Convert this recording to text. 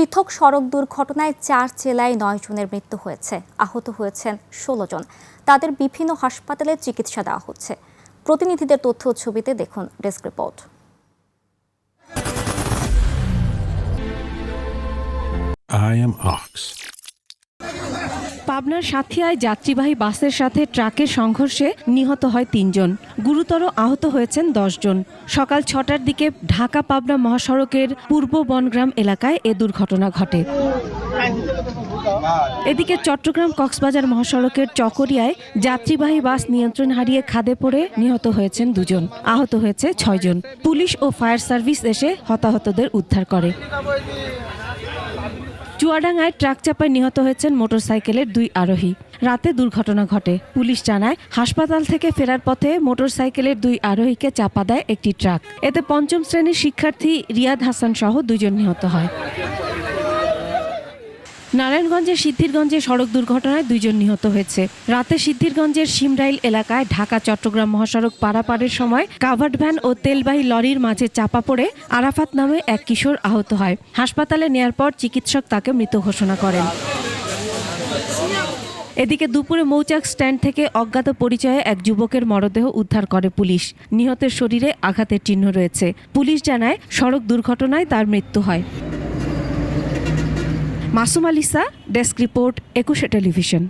পৃথক সড়ক দুর্ঘটনায় 4 জেলায় 9 জনের মৃত্যু হয়েছে, আহত হয়েছেন 16 জন। তাদের বিভিন্ন হাসপাতালে চিকিৎসা দেওয়া হচ্ছে। প্রতিনিধিদের তথ্য ও ছবিতে দেখুন desk report. I am Ox. পাবনার সাথিয়ায় যাত্রীবাহী বাসের সাথে ট্রাকের সংঘর্ষে নিহত হয় 3 জন, গুরুতর আহত হয়েছেন 10 জন। সকাল 6টার দিকে ঢাকা পাবনা মহাসড়কের পূর্ব বনগ্রাম এলাকায় এ দুর্ঘটনা ঘটে। এদিকে চট্টগ্রাম কক্সবাজার মহাসড়কের চকরিয়ায় যাত্রীবাহী বাস নিয়ন্ত্রণ হারিয়ে খাদে পড়ে নিহত হয়েছেন 2 জন, আহত হয়েছে 6 জন। পুলিশ ও ফায়ার সার্ভিস এসে হতাহতদের উদ্ধার করে। চুয়াডাঙ্গায় ট্রাক চাপায় নিহত হয়েছেন মোটরসাইকেলের 2 আরোহী। রাতে দুর্ঘটনা ঘটে। পুলিশ জানায়, হাসপাতাল থেকে ফেরার পথে মোটরসাইকেলের 2 আরোহীকে চাপা দেয় একটি ট্রাক। এতে 5ম শ্রেণীর শিক্ষার্থী রিয়াদ হাসান সহ 2 জন নিহত হয়। নারায়ণগঞ্জের সিদ্ধিরগঞ্জে সড়ক দুর্ঘটনায় 2 জন নিহত হয়েছে। রাতে সিদ্ধিরগঞ্জের শিমরাইল এলাকায় ঢাকা চট্টগ্রাম মহাসড়ক পারাপারের সময় কাভার্ড ভ্যান ও তেলবাহী লরির মাঝে চাপা পড়ে আরাফাত নামে এক কিশোর আহত হয়। হাসপাতালে নেয়ার পর চিকিৎসক তাকে মৃত ঘোষণা করেন। এদিকে দুপুরে মৌচাক স্ট্যান্ড থেকে অজ্ঞাত পরিচয়ে এক যুবকের মরদেহ উদ্ধার করে পুলিশ। নিহতের শরীরে আঘাতের চিহ্ন রয়েছে। পুলিশ জানায়, সড়ক দুর্ঘটনায় তার মৃত্যু হয়। Masum আলিসা, desk report, 21 television.